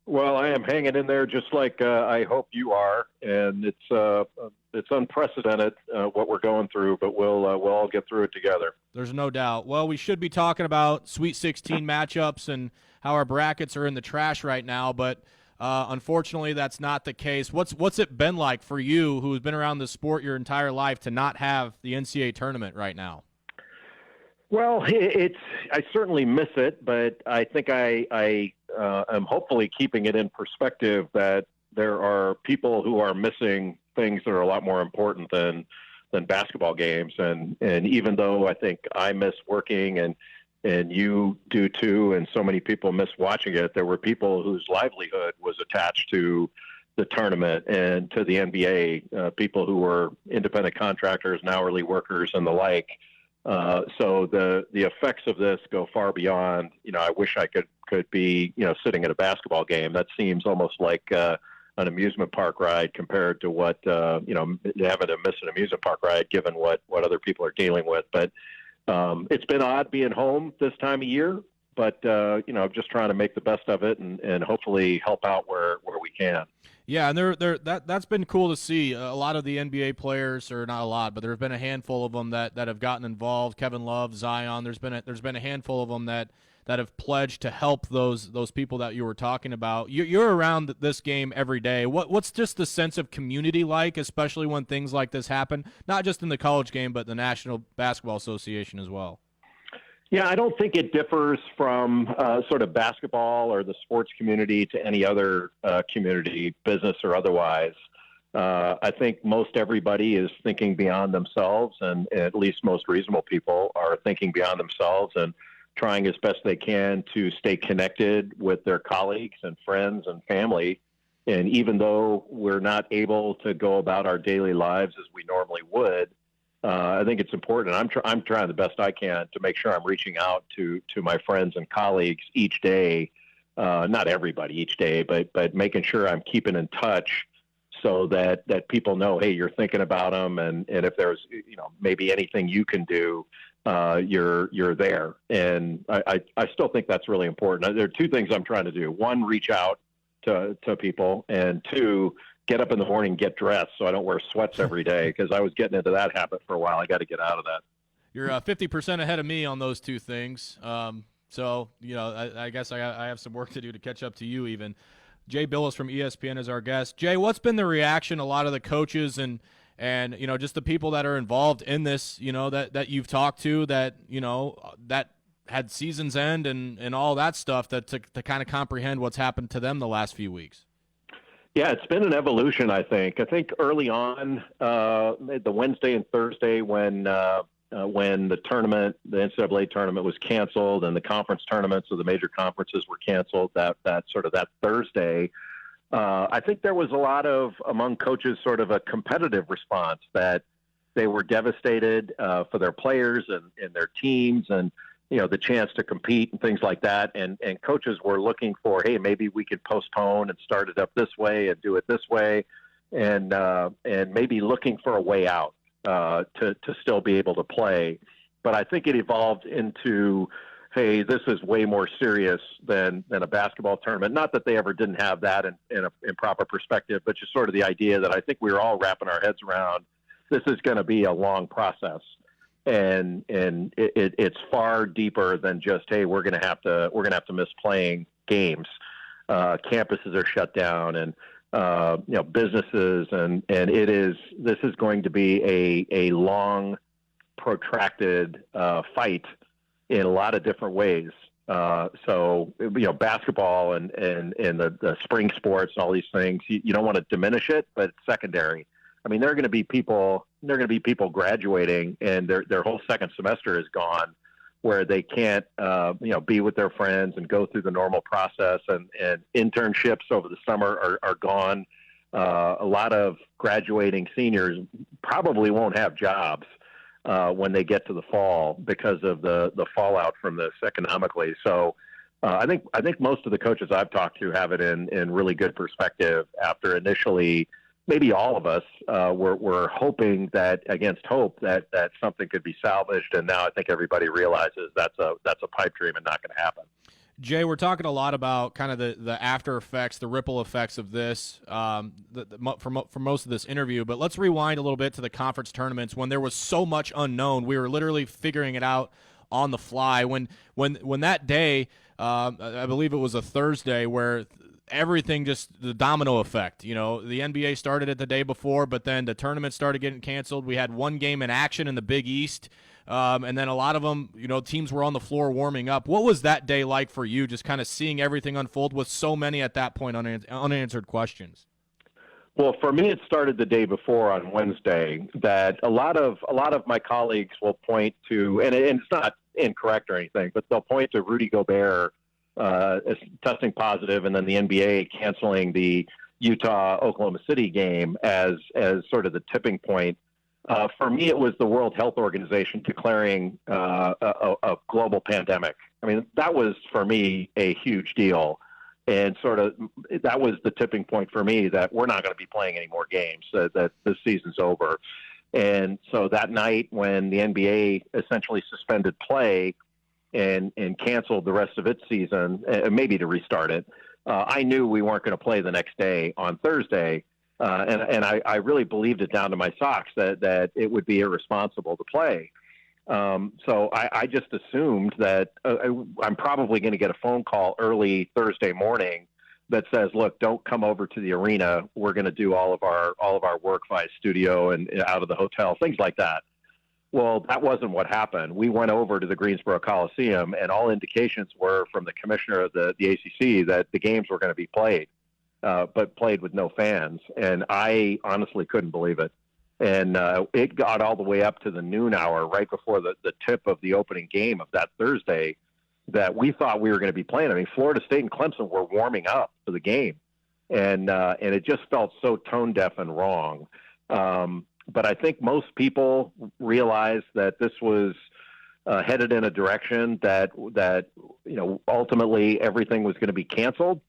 Well, I am hanging in there just like I hope you are, and it's unprecedented what we're going through, but we'll all get through it together. There's no doubt. Well, we should be talking about Sweet 16 matchups and how our brackets are in the trash right now, but unfortunately, that's not the case. What's it been like for you, who's been around the sport your entire life, to not have the NCAA tournament right now? Well, I certainly miss it, but I think I am hopefully keeping it in perspective that there are people who are missing things that are a lot more important than basketball games, and even though I think I miss working and you do too, and so many people miss watching it, there were people whose livelihood was attached to the tournament and to the NBA, people who were independent contractors and hourly workers and the like. So the effects of this go far beyond, I wish I could be, sitting at a basketball game. That seems almost like an amusement park ride compared to what, having to miss an amusement park ride given what other people are dealing with. But it's been odd being home this time of year, but, I'm just trying to make the best of it and hopefully help out where we can. Yeah, and that's been cool to see. A lot of the NBA players, or not a lot, but there have been a handful of them that have gotten involved. Kevin Love, Zion. There's been a handful of them that have pledged to help those people that you were talking about. You're around this game every day. What's just the sense of community like, especially when things like this happen? Not just in the college game, but the National Basketball Association as well. Yeah, I don't think it differs from sort of basketball or the sports community to any other community, business or otherwise. I think most everybody is thinking beyond themselves, and at least most reasonable people are thinking beyond themselves and trying as best they can to stay connected with their colleagues and friends and family. And even though we're not able to go about our daily lives as we normally would, I think it's important. I'm trying the best I can to make sure I'm reaching out to my friends and colleagues each day. Not everybody each day, but making sure I'm keeping in touch so that people know, hey, you're thinking about them, and if there's maybe anything you can do, you're there. And I still think that's really important. There are two things I'm trying to do. One, reach out to people, and two, get up in the morning and get dressed so I don't wear sweats every day, because I was getting into that habit for a while. I got to get out of that. You're 50% ahead of me on those two things. So, I guess I have some work to do to catch up to you even. Jay Bilas from ESPN is our guest. Jay, what's been the reaction, a lot of the coaches and just the people that are involved in this, that you've talked to, that had seasons end and all that stuff, that to kind of comprehend what's happened to them the last few weeks? Yeah, it's been an evolution, I think. I think early on, the Wednesday and Thursday when the tournament, the NCAA tournament, was canceled and the conference tournaments of the major conferences were canceled, that Thursday, I think there was a lot of, among coaches, sort of a competitive response that they were devastated for their players and their teams, and the chance to compete and things like that. And coaches were looking for, hey, maybe we could postpone and start it up this way and do it this way. And maybe looking for a way out to still be able to play. But I think it evolved into, hey, this is way more serious than a basketball tournament. Not that they ever didn't have that in proper perspective, but just sort of the idea that I think we were all wrapping our heads around, this is going to be a long process. And it's far deeper than just, hey, we're gonna have to miss playing games. Campuses are shut down, and businesses, and this is going to be a long, protracted fight in a lot of different ways. So basketball and the spring sports and all these things, you don't want to diminish it, but it's secondary. I mean, there are going to be people graduating, and their whole second semester is gone, where they can't, be with their friends and go through the normal process, and internships over the summer are gone. A lot of graduating seniors probably won't have jobs when they get to the fall because of the fallout from this economically. So I think most of the coaches I've talked to have it in really good perspective after initially. Maybe all of us were hoping that, against hope, that something could be salvaged, and now I think everybody realizes that's a pipe dream and not going to happen. Jay, we're talking a lot about kind of the after effects, the ripple effects of this for most of this interview. But let's rewind a little bit to the conference tournaments when there was so much unknown. We were literally figuring it out on the fly. When that day, I believe it was a Thursday, where everything just the domino effect. The NBA started it the day before, but then the tournament started getting canceled. We had one game in action in the Big East. And then a lot of them, teams were on the floor warming up. What was that day like for you, just kind of seeing everything unfold with so many at that point unanswered questions? Well, for me, it started the day before on Wednesday. That a lot of my colleagues will point to, and it's not incorrect or anything, but they'll point to Rudy Gobert as testing positive, and then the NBA canceling the Utah-Oklahoma City game as sort of the tipping point. For me, it was the World Health Organization declaring a global pandemic. I mean, that was, for me, a huge deal. And sort of that was the tipping point for me that we're not going to be playing any more games, that this season's over. And so that night when the NBA essentially suspended play and canceled the rest of its season, maybe to restart it, I knew we weren't going to play the next day on Thursday. And I really believed it down to my socks that it would be irresponsible to play. So I just assumed that I'm probably going to get a phone call early Thursday morning that says, look, don't come over to the arena. We're going to do all of our work via studio and out of the hotel, things like that. Well, that wasn't what happened. We went over to the Greensboro Coliseum, and all indications were from the commissioner of the ACC that the games were going to be played. But played with no fans. And I honestly couldn't believe it. And it got all the way up to the noon hour, right before the tip of the opening game of that Thursday, that we thought we were going to be playing. I mean, Florida State and Clemson were warming up for the game. And it just felt so tone deaf and wrong. But I think most people realized that this was headed in a direction that ultimately everything was going to be canceled.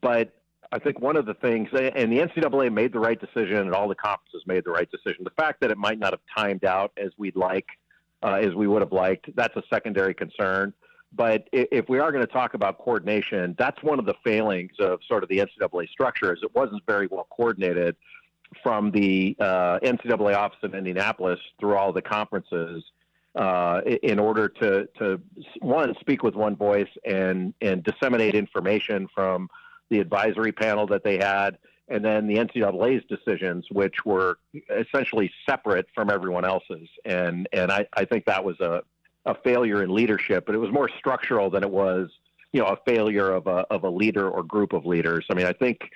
But I think one of the things, and the NCAA made the right decision, and all the conferences made the right decision. The fact that it might not have timed out as we would have liked, that's a secondary concern. But if we are going to talk about coordination, that's one of the failings of sort of the NCAA structure, is it wasn't very well coordinated from the NCAA office in Indianapolis through all the conferences in order to one, speak with one voice and disseminate information from the advisory panel that they had, and then the NCAA's decisions, which were essentially separate from everyone else's. And I think that was a failure in leadership, but it was more structural than it was, a failure of a leader or group of leaders. I mean, I think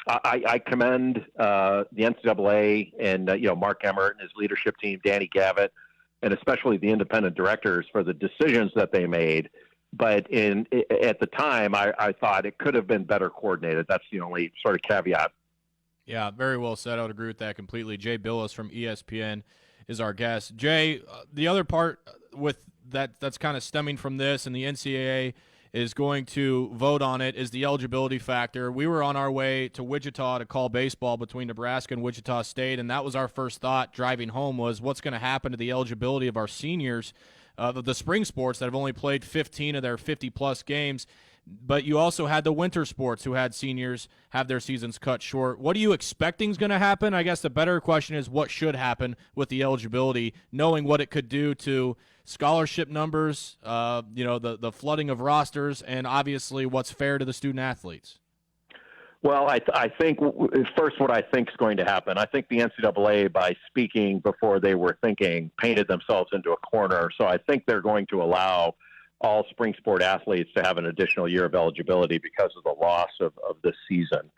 I commend the NCAA and, Mark Emmert and his leadership team, Danny Gavitt, and especially the independent directors for the decisions that they made. But at the time, I thought it could have been better coordinated. That's the only sort of caveat. Yeah, very well said. I would agree with that completely. Jay Bilas from ESPN is our guest. Jay, the other part with that's kind of stemming from this, and the NCAA is going to vote on it, is the eligibility factor. We were on our way to Wichita to call baseball between Nebraska and Wichita State, and that was our first thought driving home, was what's going to happen to the eligibility of our seniors, the spring sports that have only played 15 of their 50-plus games. But you also had the winter sports who had seniors have their seasons cut short. What are you expecting is going to happen? I guess the better question is what should happen with the eligibility, knowing what it could do to scholarship numbers, the flooding of rosters, and obviously what's fair to the student athletes. Well, I think first what I think is going to happen, I think the NCAA, by speaking before they were thinking, painted themselves into a corner. So I think they're going to allow all spring sport athletes to have an additional year of eligibility because of the loss of this season.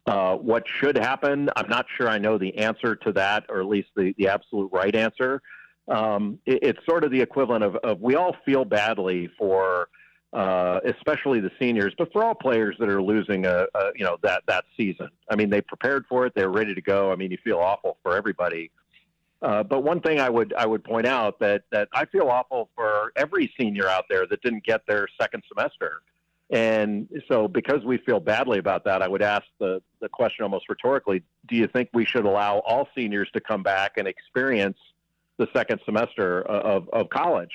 What should happen, I'm not sure I know the answer to that, or at least the absolute right answer. It's sort of the equivalent of we all feel badly for especially the seniors, but for all players that are losing that season. I mean, they prepared for it, they're ready to go. I mean, you feel awful for everybody. But one thing I would point out that I feel awful for every senior out there that didn't get their second semester. And so because we feel badly about that, I would ask the question almost rhetorically, do you think we should allow all seniors to come back and experience the second semester of college?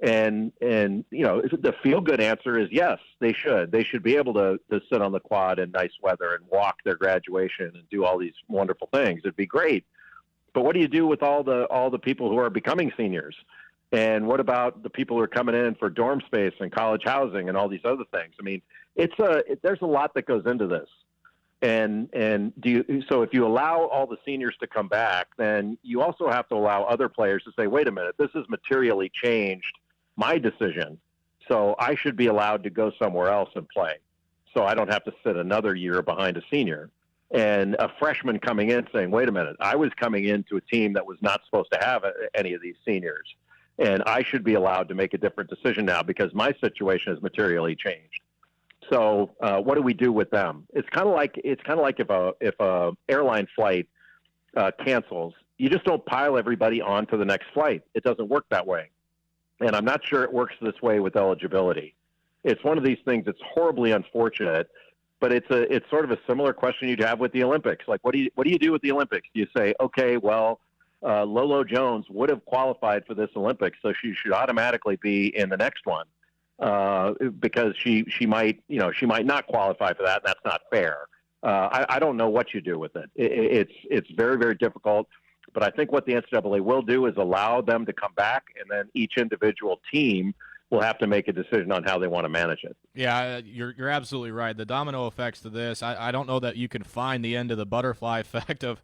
And the feel-good answer is yes, they should. They should be able to sit on the quad in nice weather and walk their graduation and do all these wonderful things. It'd be great. But what do you do with all the people who are becoming seniors? And what about the people who are coming in for dorm space and college housing and all these other things? I mean, there's a lot that goes into this. And so if you allow all the seniors to come back, then you also have to allow other players to say, wait a minute, this has materially changed my decision. So I should be allowed to go somewhere else and play. So I don't have to sit another year behind a senior. And a freshman coming in saying, wait a minute, I was coming into a team that was not supposed to have any of these seniors. And I should be allowed to make a different decision now because my situation has materially changed. So what do we do with them? It's kind of like if a airline flight cancels, you just don't pile everybody onto the next flight. It doesn't work that way. And I'm not sure it works this way with eligibility. It's one of these things that's horribly unfortunate, but it's sort of a similar question you'd have with the Olympics. Like, what do you do with the Olympics? You say, okay, well, Lolo Jones would have qualified for this Olympics, so she should automatically be in the next one because she might not qualify for that, and that's not fair. I don't know what you do with it. It's very, very difficult. But I think what the NCAA will do is allow them to come back, and then each individual team will have to make a decision on how they want to manage it. Yeah, you're absolutely right. The domino effects to this, I don't know that you can find the end of the butterfly effect of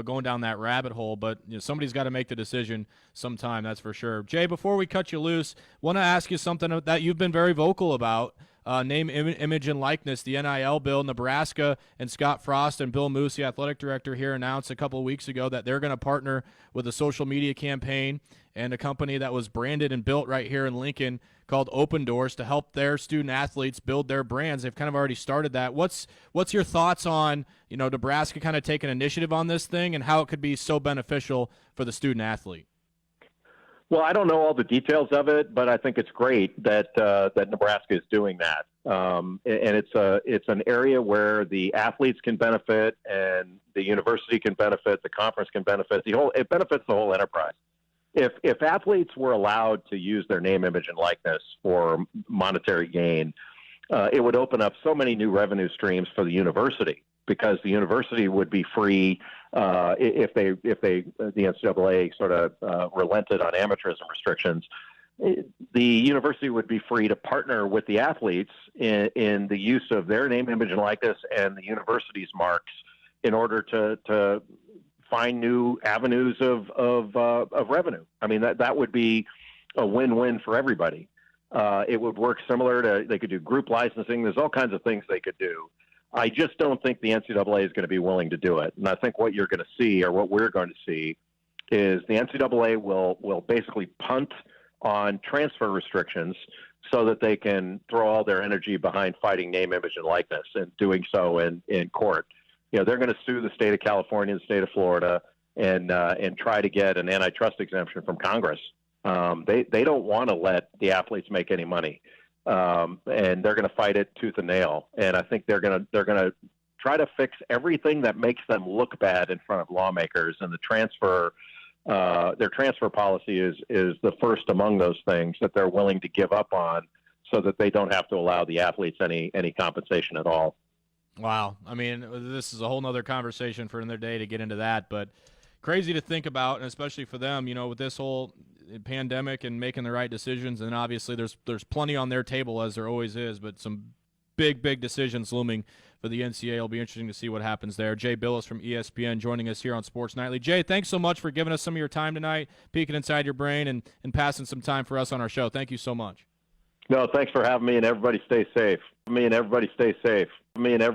going down that rabbit hole, but somebody's got to make the decision sometime, that's for sure. Jay, before we cut you loose, want to ask you something that you've been very vocal about. Name, image, and likeness, the NIL bill. Nebraska and Scott Frost and Bill Moose, the athletic director here, announced a couple of weeks ago that they're going to partner with a social media campaign and a company that was branded and built right here in Lincoln called Open Doors to help their student athletes build their brands. They've kind of already started that. What's your thoughts on Nebraska kind of taking initiative on this thing and how it could be so beneficial for the student athlete? Well, I don't know all the details of it, but I think it's great that Nebraska is doing that. And it's an area where the athletes can benefit, and the university can benefit, the conference can benefit. It benefits the whole enterprise. If athletes were allowed to use their name, image, and likeness for monetary gain, it would open up so many new revenue streams for the university, because the university would be free if the NCAA sort of relented on amateurism restrictions. The university would be free to partner with the athletes in the use of their name, image, and likeness and the university's marks in order to find new avenues of revenue. I mean, that would be a win-win for everybody. It would work similar to, they could do group licensing. There's all kinds of things they could do. I just don't think the NCAA is going to be willing to do it. And I think what you're going to see, or what we're going to see, is the NCAA will basically punt on transfer restrictions so that they can throw all their energy behind fighting name, image, and likeness, and doing so in court. They're going to sue the state of California and the state of Florida and try to get an antitrust exemption from Congress. They don't want to let the athletes make any money. And they're going to fight it tooth and nail. And I think they're going to try to fix everything that makes them look bad in front of lawmakers. And their transfer policy is the first among those things that they're willing to give up on, so that they don't have to allow the athletes any compensation at all. Wow. I mean, this is a whole nother conversation for another day to get into that, but crazy to think about, and especially for them, with this whole pandemic and making the right decisions. And obviously there's plenty on their table, as there always is, but some big decisions looming for the NCAA. It'll be interesting to see what happens there. Jay Bilas from ESPN joining us here on Sports Nightly. Jay, thanks so much for giving us some of your time tonight, peeking inside your brain and passing some time for us on our show. Thank you so much. No, thanks for having me, and everybody stay safe.